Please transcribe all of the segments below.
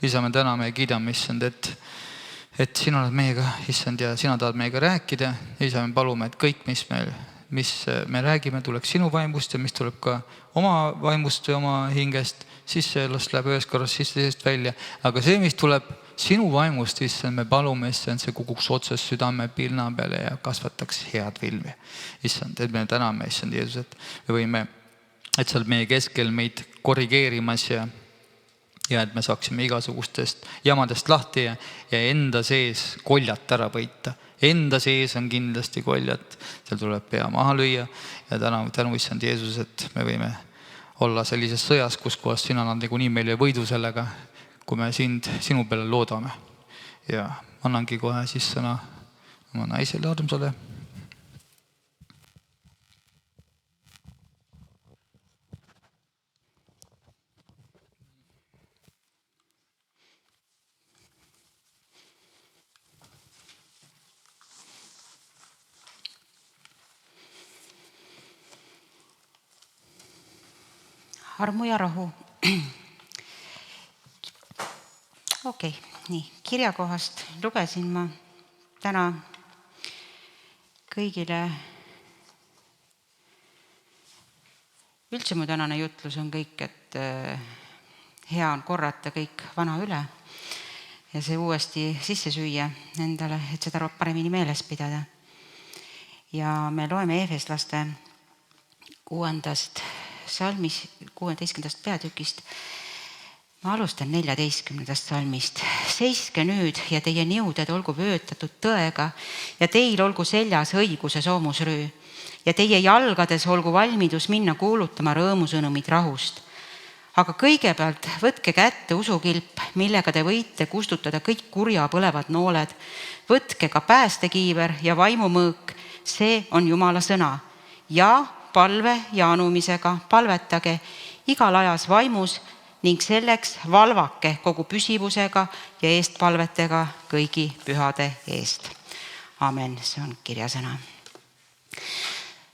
Isa, me täname ja kiidame, issand, et sina oled meiega, issand, ja sina tahad meiega rääkida. Isa, me palume, et kõik, mis me räägime, tuleks sinu vaimust ja mis tuleb ka oma vaimust või oma hingest, siis see läheb ühes korras sisse välja. Aga see, mis tuleb sinu vaimust, issand, me palume, issand, see kukuks otsas südame pilna peale ja kasvataks head vilmi. Issand, et me täname, issand Jeesus, et me võime, et sa oled meie keskel meid korrigeerimas ja et me saaksime igasugustest jamadest lahti ja enda sees koljat ära võita. Enda sees on kindlasti koljat, seal tuleb pea maha lüüa ja tänu issand Jeesus, et me võime olla sellises sõjas, kus kohas sina annad nii meile võidu sellega, kui me sinu peale loodame. Ja annangi kohe siis sõna oma naisele armsale. Armu ja rahu. Okei, nii, kirjakohast lugesin ma täna kõigile. Üldse mu tänane jutlus on kõik, et hea on korrata kõik vana üle ja see uuesti sisse süüa endale, et seda paremini meeles pidada. Ja me loeme Efeslaste 6. salmis 16. peatükist. Ma alustan 14. salmist. Seiske nüüd ja teie niuded olgu vöötatud tõega ja teil olgu seljas õiguse soomusrüü ja teie jalgades olgu valmidus minna kuulutama rõõmusõnumit rahust. Aga kõigepealt võtke kätte usukilp, millega te võite kustutada kõik kurja põlevad nooled. Võtke ka päästekiiver ja vaimumõõk, see on Jumala sõna. Ja palve ja anumisega palvetage igal ajas vaimus ning selleks valvake kogu püsivusega ja eestpalvetega kõigi pühade eest. Amen, see on kirjasõna.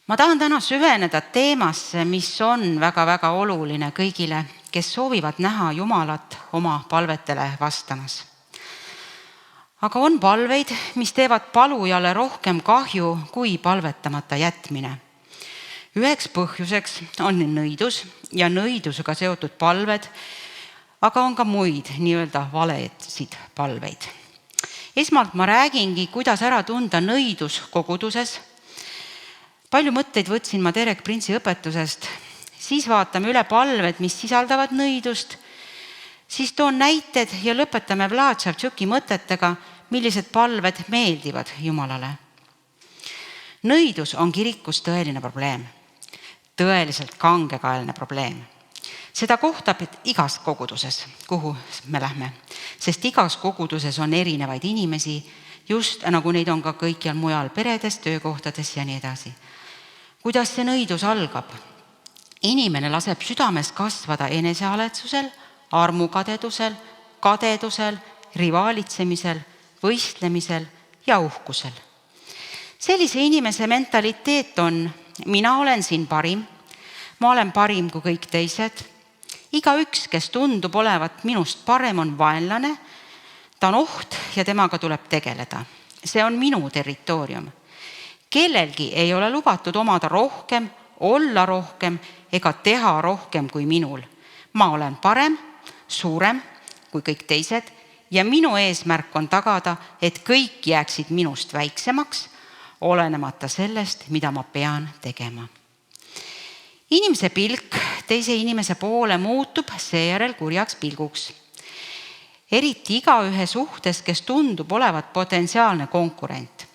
Ma tahan täna süveneda teemasse, mis on väga-väga oluline kõigile, kes soovivad näha Jumalat oma palvetele vastamas. Aga on palveid, mis teevad palujale rohkem kahju kui palvetamata jätmine. Üheks põhjuseks on nõidus ja nõidusega seotud palved, aga on ka muid nii-öelda valesid palveid. Esmalt ma räägingi, kuidas ära tunda nõidus koguduses. Palju mõtteid võtsin ma Derek Prince'i õpetusest. Siis vaatame üle palved, mis sisaldavad nõidust. Siis toon näited ja lõpetame Vlad Šavtšuki mõtetega, millised palved meeldivad Jumalale. Nõidus on kirikus tõeline probleem. Tõeliselt kangekaelne probleem. Seda kohtab igas koguduses, kuhu me lähme, sest igas koguduses on erinevaid inimesi, just nagu neid on ka kõikjal mujal peredes, töökohtades ja nii edasi. Kuidas see nõidus algab? Inimene laseb südames kasvada enesehaletsusel, armukadedusel, kadedusel, rivaalitsemisel, võistlemisel ja uhkusel. Sellise inimese mentaliteet on: mina olen siin parim, ma olen parim kui kõik teised. Igaüks, kes tundub olevat minust parem, on vaenlane, ta on oht ja temaga tuleb tegeleda. See on minu territoorium. Kellelgi ei ole lubatud omada rohkem, olla rohkem ega teha rohkem kui minul. Ma olen parem, suurem kui kõik teised ja minu eesmärk on tagada, et kõik jääksid minust väiksemaks, olenemata sellest, mida ma pean tegema. Inimese pilk teise inimese poole muutub seejärel kurjaks pilguks. Eriti igaühe suhtes, kes tundub olevat potentsiaalne konkurent.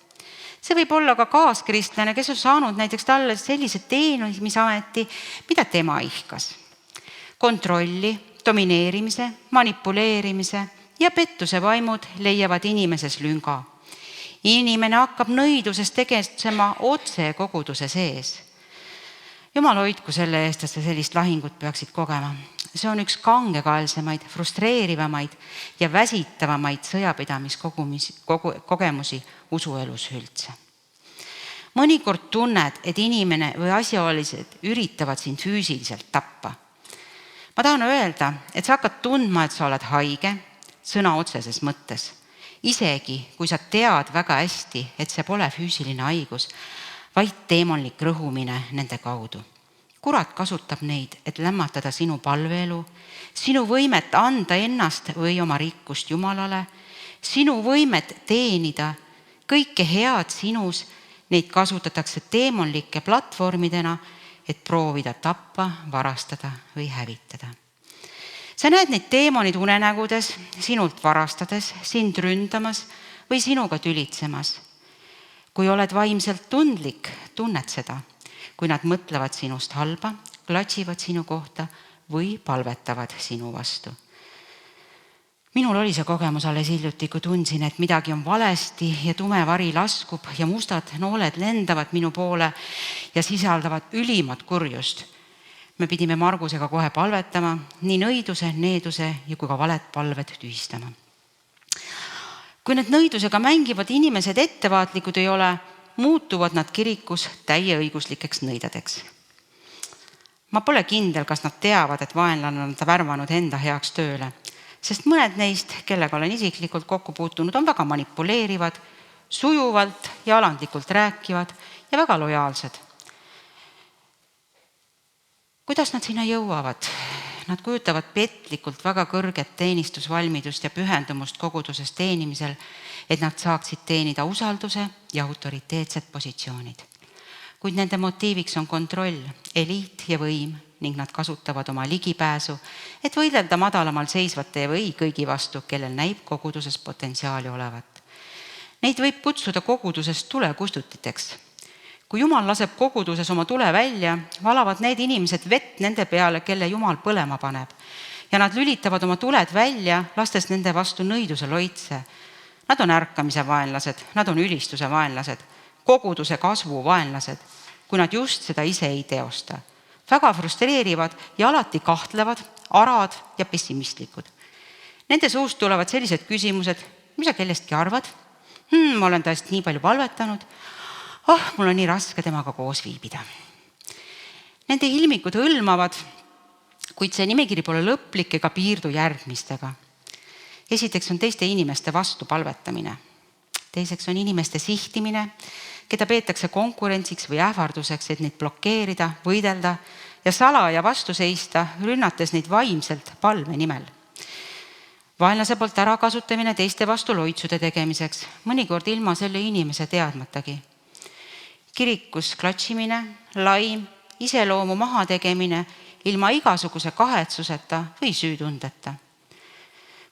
See võib olla ka kaaskristlane, kes on saanud näiteks talle sellise teenimisameti, mida tema ihkas. Kontrolli, domineerimise, manipuleerimise ja pettuse vaimud leiavad inimeses lünga. Inimene hakkab nõiduses tegutsema otse koguduse sees. Jumal hoidku selle eest, et sellist lahingut peaksid kogema. See on üks kangekaelsemaid, frustreerivamaid ja väsitavamaid sõjapidamiskogemusi usuelus üldse. Mõnikord tunned, et inimene või asjaolised üritavad sind füüsiliselt tappa. Ma tahan öelda, et sa hakkad tundma, et sa oled haige, sõna otseses mõttes. Isegi kui sa tead väga hästi, et see pole füüsiline haigus, vaid teemonlik rõhumine nende kaudu. Kurat kasutab neid, et lämmatada sinu palveelu, sinu võimet anda ennast või oma rikkust Jumalale, sinu võimet teenida kõike head sinus. Neid kasutatakse teemonlike platvormidena, et proovida tappa, varastada või hävitada. Sa näed neid teemonid unenägudes, sinult varastades, sind ründamas või sinuga tülitsemas. Kui oled vaimselt tundlik, tunned seda, kui nad mõtlevad sinust halba, klatsivad sinu kohta või palvetavad sinu vastu. Minul oli see kogemus alles hiljuti, kui tundsin, et midagi on valesti ja tume vari laskub ja mustad nooled lendavad minu poole ja sisaldavad ülimat kurjust. Me pidime Margusega kohe palvetama, nii nõiduse, needuse ja kui ka valed palved tühistama. Kui need nõidusega mängivad inimesed ettevaatlikud ei ole, muutuvad nad kirikus täieõiguslikeks nõidadeks. Ma pole kindel, kas nad teavad, et vaenlane on ta värvanud enda heaks tööle, sest mõned neist, kellega olen isiklikult kokku puutunud, on väga manipuleerivad, sujuvalt ja alandlikult rääkivad ja väga lojaalsed. Kuidas nad sinna jõuavad? Nad kujutavad petlikult väga kõrget teenistusvalmidust ja pühendumust koguduses teenimisel, et nad saaksid teenida usalduse ja autoriteetsed positsioonid. Kuid nende motiiviks on kontroll, eliit ja võim ning nad kasutavad oma ligipääsu, et võidelda madalamal seisvate või kõigi vastu, kellel näib koguduses potentsiaali olevat. Neid võib kutsuda koguduses tulekustutiteks. Kui Jumal laseb koguduses oma tule välja, valavad need inimesed vett nende peale, kelle Jumal põlema paneb. Ja nad lülitavad oma tuled välja, lastes nende vastu nõiduse loitse. Nad on ärkamise vaenlased, nad on ülistuse vaenlased, koguduse kasvu vaenlased, kui nad just seda ise ei teosta. Väga frustreerivad ja alati kahtlevad, arad ja pessimistlikud. Nende suust tulevad sellised küsimused, mis sa kellestki arvad? Ma olen tõesti nii palju palvetanud. Mul on nii raske temaga koos viibida. Nende ilmikud hõlmavad, kuid see nimekiri pole lõplik ega piirdu järgmistega. Esiteks on teiste inimeste vastu palvetamine. Teiseks on inimeste sihtimine, keda peetakse konkurentsiks või ähvarduseks, et neid blokeerida, võidelda ja salaja vastu seista, rünnates neid vaimselt palve nimel. Vaenlase poolt ära kasutamine teiste vastu loitsude tegemiseks, mõnikord ilma selle inimese teadmatagi. Kirikus klatšimine, laim, iseloomu mahategemine ilma igasuguse kahetsuseta või süütundeta.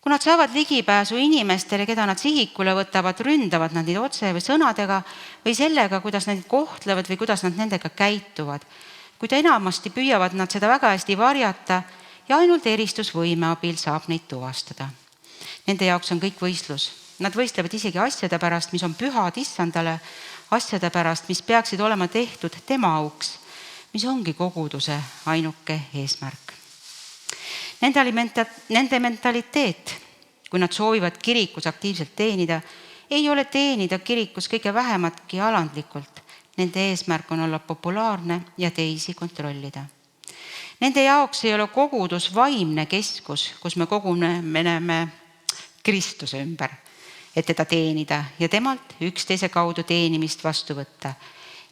Kui nad saavad ligipääsu inimestele, keda nad sihikule võtavad, ründavad nad neid otse või sõnadega või sellega, kuidas nad kohtlevad või kuidas nad nendega käituvad. Kuid enamasti püüavad nad seda väga hästi varjata ja ainult eristusvõime abil saab neid tuvastada. Nende jaoks on kõik võistlus. Nad võistlevad isegi asjade pärast, mis on pühad issandale, asjade pärast, mis peaksid olema tehtud tema auks, mis ongi koguduse ainuke eesmärk. Nende mentaliteet, kui nad soovivad kirikus aktiivselt teenida, ei ole teenida kirikus kõige vähematki alandlikult. Nende eesmärk on olla populaarne ja teisi kontrollida. Nende jaoks ei ole kogudus vaimne keskus, kus me koguneme Kristuse ümber, et teda teenida ja temalt üksteise kaudu teenimist vastu võtta.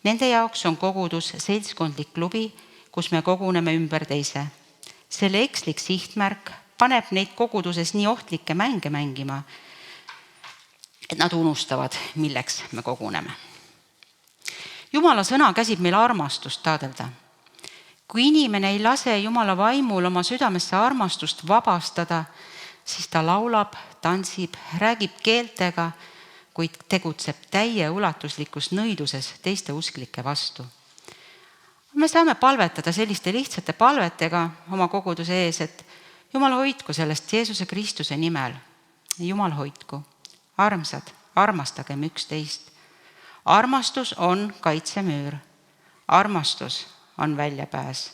Nende jaoks on kogudus seltskondlik klubi, kus me koguneme ümber teise. Selle ekslik sihtmärk paneb neid koguduses nii ohtlikke mänge mängima, et nad unustavad, milleks me koguneme. Jumala sõna käsib meil armastust taadelda. Kui inimene ei lase Jumala vaimul oma südamesse armastust vabastada, siis ta laulab, tantsib, räägib keeltega, kuid tegutseb täie ulatuslikus nõiduses teiste usklike vastu. Me saame palvetada selliste lihtsate palvetega oma koguduse ees, et Jumal hoidku sellest Jeesuse Kristuse nimel. Jumal hoidku. Armsad, armastagem üksteist. Armastus on kaitsemüür. Armastus on väljapääs.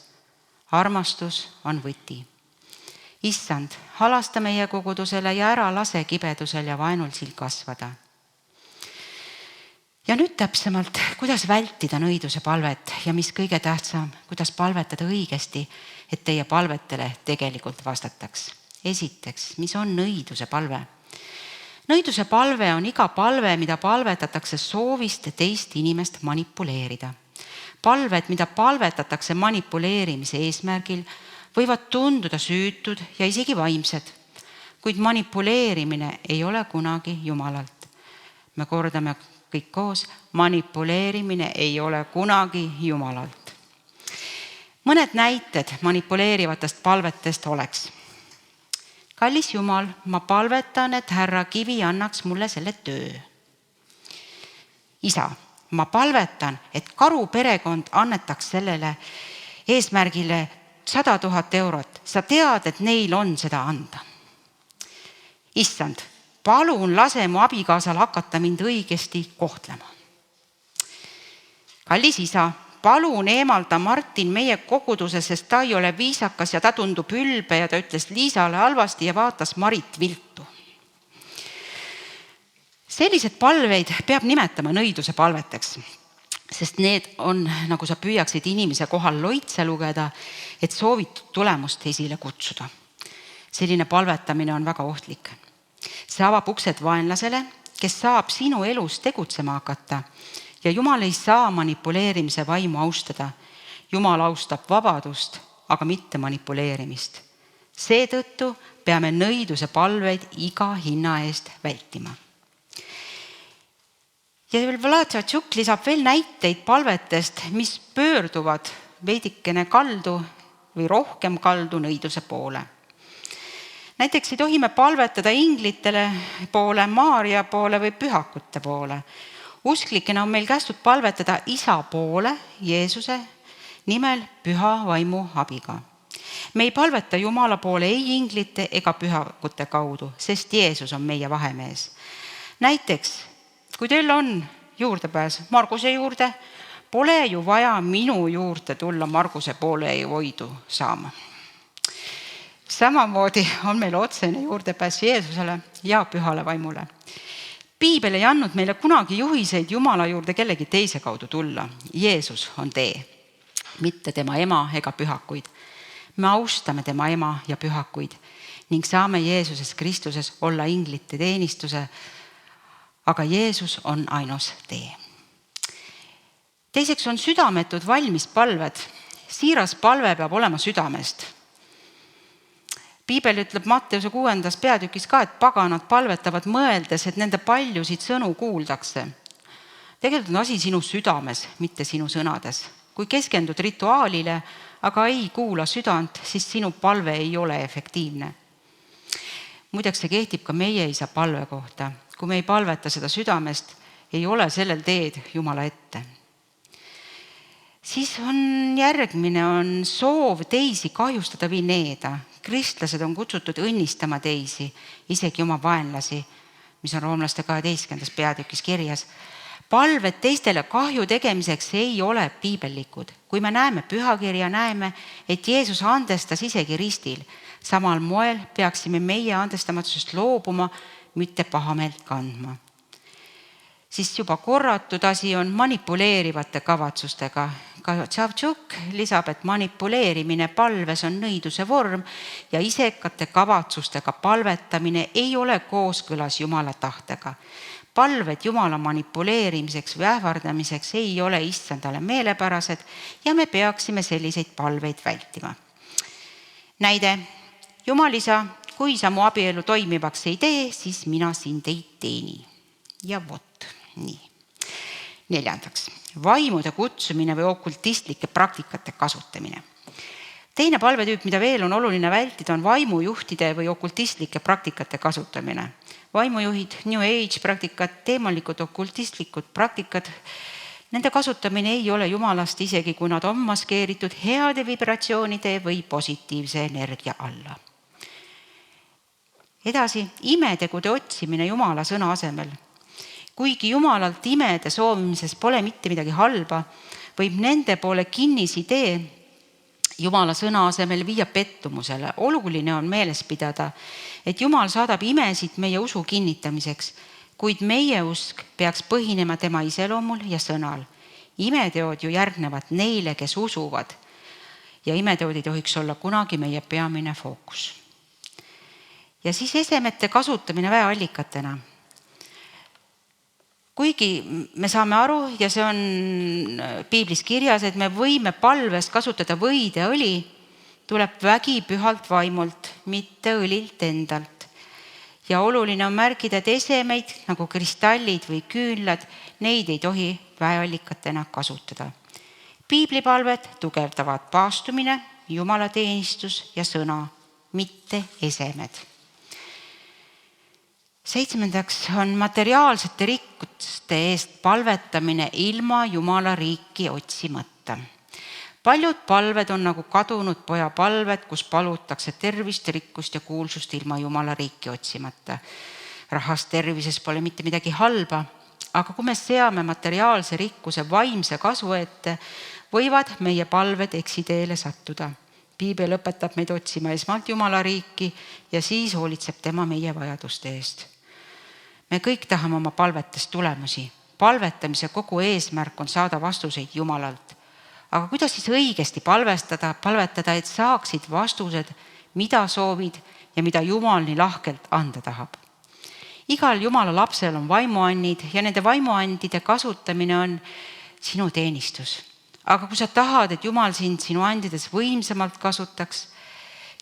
Armastus on võti. Issand, halasta meie kogudusele ja ära lase kibedusel ja vaenulsil kasvada. Ja nüüd täpsemalt, kuidas vältida nõiduse palvet ja mis kõige tähtsam, kuidas palvetada õigesti, et teie palvetele tegelikult vastataks. Esiteks, mis on nõiduse palve? Nõiduse palve on iga palve, mida palvetatakse soovist teist inimest manipuleerida. Palved, mida palvetatakse manipuleerimise eesmärgil, võivad tunduda süütud ja isegi vaimsed, kuid manipuleerimine ei ole kunagi Jumalalt. Me kordame kõik koos, manipuleerimine ei ole kunagi Jumalalt. Mõned näited manipuleerivatest palvetest oleks. Kallis Jumal, ma palvetan, et härra Kivi annaks mulle selle töö. Isa, ma palvetan, et Karu perekond annetaks sellele eesmärgile 100 000 eurot. Sa tead, et neil on seda anda. Issand, palun lase mu abikaasal hakata mind õigesti kohtlema. Kallis isa, palun eemalda Martin meie koguduse, sest ta ei ole viisakas ja ta tundub ülbe ja ta ütles Liisale halvasti ja vaatas Marit viltu. Sellised palveid peab nimetama nõiduse palveteks, sest need on, nagu sa püüaksid inimese kohal loitse lugeda, et soovitud tulemust esile kutsuda. Selline palvetamine on väga ohtlik. See avab uksed vaenlasele, kes saab sinu elus tegutsema hakata ja Jumal ei saa manipuleerimise vaimu austada. Jumal austab vabadust, aga mitte manipuleerimist. Seetõttu peame nõiduse palveid iga hinna eest vältima. Ja Vlad Tšuk lisab veel näiteid palvetest, mis pöörduvad veidikene kaldu või rohkem kaldu nõiduse poole. Näiteks ei tohi me palvetada inglitele poole, Maaria poole või pühakute poole. Usklikena on meil kästud palvetada isa poole, Jeesuse nimel püha vaimu abiga. Me ei palveta Jumala poole ei inglite ega pühakute kaudu, sest Jeesus on meie vahemees. Näiteks, kui teil on juurdepääs Marguse juurde, pole ju vaja minu juurde tulla Marguse poole voidu saama. Samamoodi on meil otsene juurdepääs Jeesusele ja pühale vaimule. Piibel ei andnud meile kunagi juhiseid Jumala juurde kellegi teise kaudu tulla. Jeesus on tee, mitte tema ema ega pühakuid. Me austame tema ema ja pühakuid ning saame Jeesuses Kristuses olla inglite teenistuse, aga Jeesus on ainus tee. Teiseks on südametud valmis palved. Siiras palve peab olema südamest. Piibel ütleb Matteuse 6. peatükis ka, et paganad palvetavad mõeldes, et nende paljusid sõnu kuuldakse. Tegelikult on asi sinu südames, mitte sinu sõnades. Kui keskendud rituaalile, aga ei kuula südant, siis sinu palve ei ole efektiivne. Muideks see kehtib ka meie isa palve kohta. Kui me ei palveta seda südamest, ei ole sellel teed Jumala ette. Siis on järgmine, on soov teisi kahjustada või needa. Kristlased on kutsutud õnnistama teisi, isegi oma vaenlasi, mis on Roomlaste 12. peatükis kirjas. Palved teistele kahju tegemiseks ei ole piibellikud. Kui me näeme pühakirja, näeme, et Jeesus andestas isegi ristil. Samal moel peaksime meie andestamatusest loobuma, mitte pahameelt kandma. Siis juba korratud asi on manipuleerivate kavatsustega. Ka Tšavtšuk lisab, et manipuleerimine palves on nõiduse vorm ja isekate kavatsustega palvetamine ei ole kooskõlas Jumala tahtega. Palved Jumala manipuleerimiseks või ähvardamiseks ei ole issandale meelepärased ja me peaksime selliseid palveid vältima. Näide, Jumal isa, kui sa mu abielu toimivaks ei tee, siis mina sind ei teeni. Ja vot, nii. 4. Vaimude kutsumine või okultistlike praktikate kasutamine. Teine palvetüüp, mida veel on oluline vältida, on vaimujuhtide või okultistlike praktikate kasutamine. Vaimujuhid, New Age praktikad, teemalikud okultistlikud praktikad, nende kasutamine ei ole Jumalast, isegi kui nad on maskeeritud heade vibratsioonide või positiivse energia alla. Edasi, imetegude otsimine Jumala sõna asemel. Kuigi Jumalalt imede soovimises pole mitte midagi halba, võib nende poole kinnisidee Jumala sõna asemel viia pettumusele. Oluline on meeles pidada, et Jumal saadab imesid meie usu kinnitamiseks, kuid meie usk peaks põhinema tema iseloomul ja sõnal. Imeteod ju järgnevad neile, kes usuvad ja imeteod ei tohiks olla kunagi meie peamine fookus. Ja siis esemete kasutamine väeallikatena. Kuigi me saame aru ja see on piiblis kirjas, et me võime palves kasutada võid ja õli, tuleb vägi pühalt vaimult, mitte õlilt endalt. Ja oluline on märkida, et esemeid nagu kristallid või küünlad, neid ei tohi väeallikatena kasutada. Piiblipalvet tugevdavad paastumine, jumalateenistus ja sõna, mitte esemed. 7. on materiaalsete rikkuste eest palvetamine ilma Jumala riiki otsimata. Paljud palved on nagu kadunud poja palved, kus palutakse tervist, rikkust ja kuulsust ilma Jumala riiki otsimata. Rahast tervises pole mitte midagi halba, aga kui me seame materiaalse rikkuse vaimse kasu ette, võivad meie palved eksiteele sattuda. Piibel õpetab meid otsima esmalt Jumala riiki ja siis hoolitseb tema meie vajaduste eest. Me kõik tahame oma palvetest tulemusi. Palvetamise kogu eesmärk on saada vastuseid Jumalalt. Aga kuidas siis õigesti palvetada, et saaksid vastused, mida soovid ja mida Jumal nii lahkelt anda tahab? Igal Jumala lapsel on vaimuannid ja nende vaimuandide kasutamine on sinu teenistus. Aga kui sa tahad, et Jumal sind sinu andides võimsamalt kasutaks,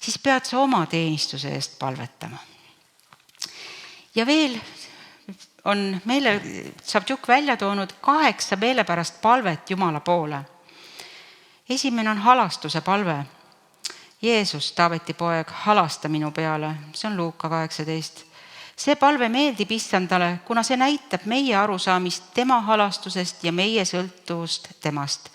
siis pead sa oma teenistuse eest palvetama. Ja veel on Savtšuk välja toonud 8 meelepärast palvet Jumala poole. Esimene on halastuse palve. Jeesus, Taaveti poeg, halasta minu peale. See on Luuka 18. See palve meeldib Issandale, kuna see näitab meie arusaamist tema halastusest ja meie sõltuvust temast.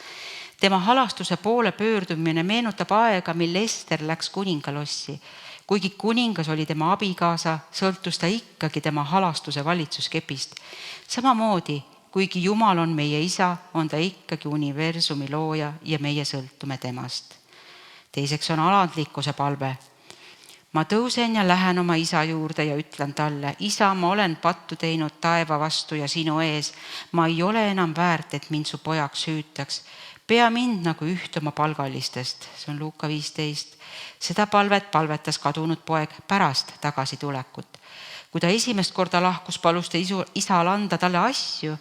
Tema halastuse poole pöördumine meenutab aega, mil Ester läks kuningalossi. Kuigi kuningas oli tema abikaasa, sõltus ta ikkagi tema halastuse valitsuskepist. Samamoodi, kuigi Jumal on meie isa, on ta ikkagi universumi looja ja meie sõltume temast. Teiseks on alandlikkuse palve. Ma tõusen ja lähen oma isa juurde ja ütlen talle, isa, ma olen pattu teinud taeva vastu ja sinu ees. Ma ei ole enam väärt, et mind su pojaks hüütaks. Pea mind nagu üht oma palgalistest. See on Luuka 15. Seda palvet palvetas kadunud poeg pärast tagasitulekut. Kui ta esimest korda lahkus, palus ta isal anda talle asju,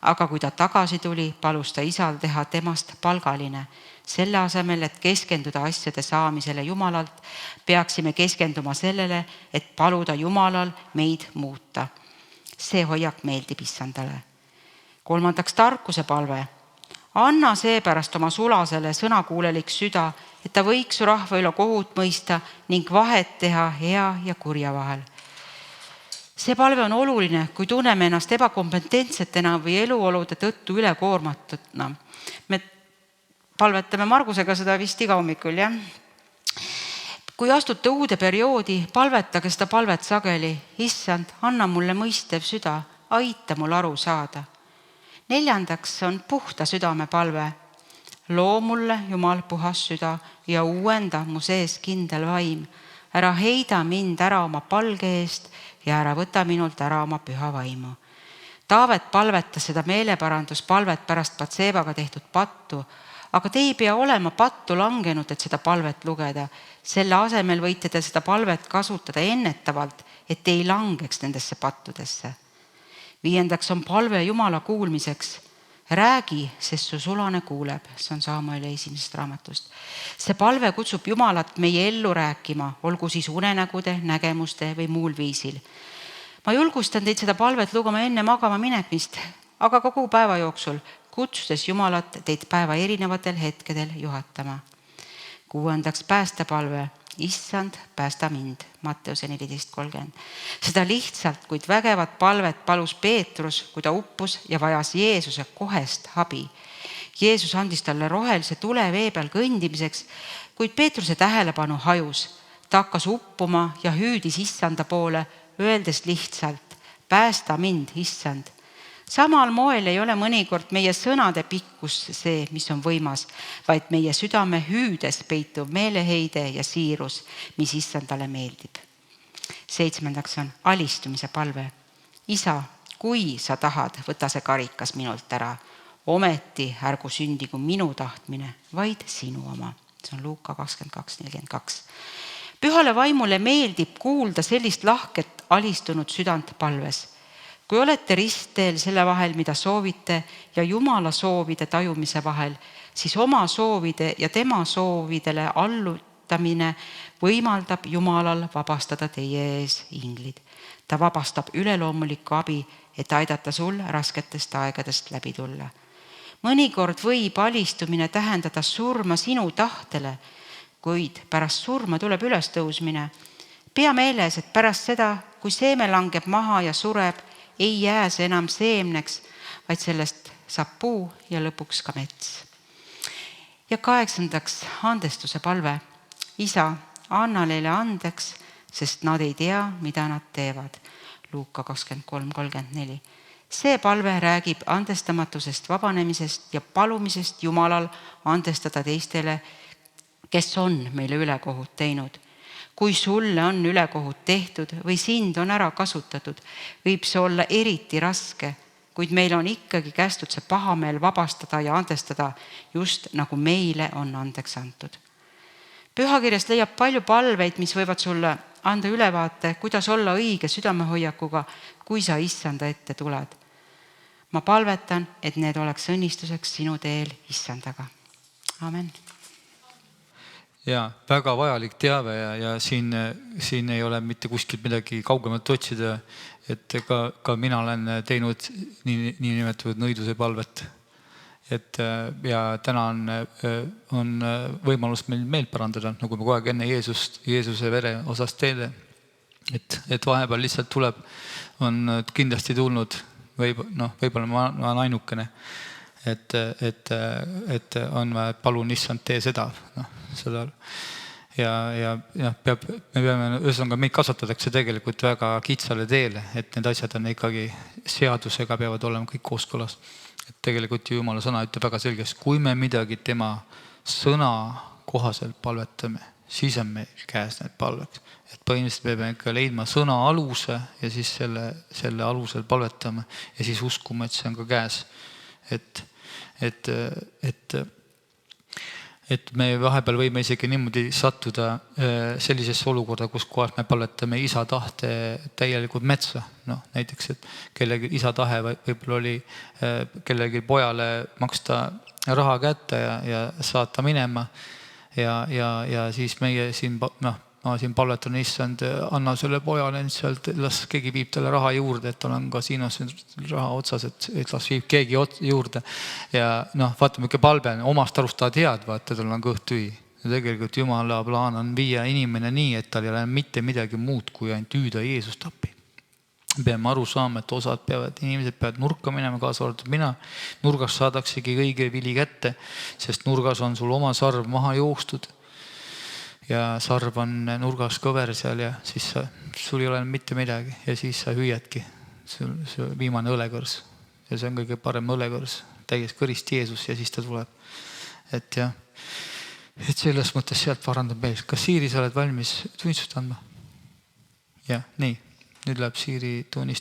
aga kui ta tagasi tuli, palus ta isal teha temast palgaline. Selle asemel, et keskenduda asjade saamisele Jumalalt, peaksime keskenduma sellele, et paluda Jumalal meid muuta. See hoiak meeldib Issandale. 3. tarkuse palve. Anna seepärast oma sulasele sõnakuulelik süda, et ta võiks su rahva üle kohut mõista ning vahet teha hea ja kurja vahel. See palve on oluline, kui tunneme ennast ebakompetentsetena või eluolude tõttu ülekoormatutna. Me palvetame Margusega seda vist iga hommikul, jah? Kui astute uude perioodi, palvetage seda palvet sageli. Issand, anna mulle mõistev süda, aita mul aru saada. 4. on puhta südame palve. Loo mulle, Jumal, puhas süda ja uuenda mu sees kindel vaim. Ära heida mind ära oma palge eest ja ära võta minult ära oma püha vaimu. Taavet palvetas seda meeleparanduspalvet pärast Batsebaga tehtud pattu, aga te ei pea olema pattu langenud, et seda palvet lugeda. Selle asemel võite te seda palvet kasutada ennetavalt, et te ei langeks nendesse pattudesse. 5. on palve Jumala kuulmiseks. Räägi, sest su sulane kuuleb. See on Saamueli 1. raamatust. See palve kutsub Jumalat meie ellu rääkima, olgu siis unenägude, nägemuste või muul viisil. Ma julgustan teid seda palvet lugema enne magama minekmist, aga kogu päeva jooksul, kutsudes Jumalat teid päeva erinevatel hetkedel juhatama. 6. päästepalve. Issand, päästa mind. Matteuse 14.30. Seda lihtsalt, kuid vägevat palvet palus Peetrus, kui ta uppus ja vajas Jeesuse kohest abi. Jeesus andis talle rohelise tule vee peal kõndimiseks, kuid Peetruse tähelepanu hajus. Ta hakkas uppuma ja hüüdis Issanda poole, öeldes lihtsalt, päästa mind, Issand. Samal moel ei ole mõnikord meie sõnade pikkus see, mis on võimas, vaid meie südame hüüdes peitub meeleheide ja siirus, mis Issandale meeldib. 7. on alistumise palve. Isa, kui sa tahad, võta see karikas minult ära. Ometi ärgu sündigu minu tahtmine, vaid sinu oma. See on Luuka 22.42. Pühale vaimule meeldib kuulda sellist lahket alistunud südant palves. Kui olete ristteel selle vahel, mida soovite ja Jumala soovide tajumise vahel, siis oma soovide ja tema soovidele allutamine võimaldab Jumalal vabastada teie ees inglid. Ta vabastab üleloomulikku abi, et aidata sul rasketest aegadest läbi tulla. Mõnikord võib alistumine tähendada surma sinu tahtele, kuid pärast surma tuleb ülestõusmine. Pea meeles, et pärast seda, kui seeme langeb maha ja sureb, ei jää see enam seemneks, vaid sellest saab puu ja lõpuks ka mets. Ja 8. andestuse palve. Isa, anna neile andeks, sest nad ei tea, mida nad teevad. Luuka 23:34. See palve räägib andestamatusest vabanemisest ja palumisest Jumalal andestada teistele, kes on meile ülekohut teinud. Kui sulle on ülekohut tehtud või sind on ära kasutatud, võib see olla eriti raske, kuid meil on ikkagi kästud see pahameel vabastada ja andestada, just nagu meile on andeks antud. Pühakirjast leiab palju palveid, mis võivad sulle anda ülevaate, kuidas olla õige südamehoiakuga, kui sa Issanda ette tuled. Ma palvetan, et need oleks õnnistuseks sinu teel Issandaga. Amen. Ja väga vajalik teave ja siin ei ole mitte kuskilt midagi kaugemalt otsida, et ka mina olen teinud nii nimetatud nõiduse palvet. Ja täna on võimalus meil meelt parandada, nagu me kogu aeg enne Jeesuse vere osas teele. Et vahepeal lihtsalt tuleb, on kindlasti tulnud, võib-olla ma olen ainukene, et on vaja, palun Issand, tee seda. Ja me peame, ühesõnaga meid kasvatatakse tegelikult väga kitsale teele, et need asjad on ikkagi seadusega peavad olema kõik kooskõlas. Et tegelikult Jumala sõna ütleb väga selgelt, kui me midagi tema sõna kohaselt palvetame, siis on meil käes need palveks. Et põhimõtteliselt me peame ikka leidma sõna aluse ja siis selle alusel palvetame ja siis uskuma, et see on ka käes. Et me vahepeal võime isegi niimoodi sattuda sellisesse olukorda, kus kohas me palvetame isa tahte täielikult metsa. Näiteks, et kellegi isa tahe võib-olla oli kellegi pojale maksta raha kätte ja saata minema. Ja siis meie siin palvetan Issand, anna selle pojale sealt, las keegi viib talle raha juurde, et tal on kasiinos raha otsas, et las viib keegi juurde. Ja vaatame, ikka palve, omast arust ta tead, vaata, tal on kõht tühi. Ja tegelikult Jumala plaan on viia inimene nii, et tal ei ole mitte midagi muud, kui ainult hüüda Jeesust appi. Peame aru saama, et inimesed peavad nurka minema, kaasa arvatud mina. Nurgas saadaksegi õige vili kätte, sest nurgas on sul oma sarv maha joostud. Ja sarv on nurgas kõver seal ja siis sul ei ole mitte midagi ja siis sa hüüadki see viimane õlekõrs ja see on kõige parem õlekõrs, täies kõrist Jeesus ja siis ta tuleb. Et selles mõttes sealt parandab meil. Kas Siiri, sa oled valmis tunnistust andma? Ja, nii. Nüüd läheb Siiri tunnistus.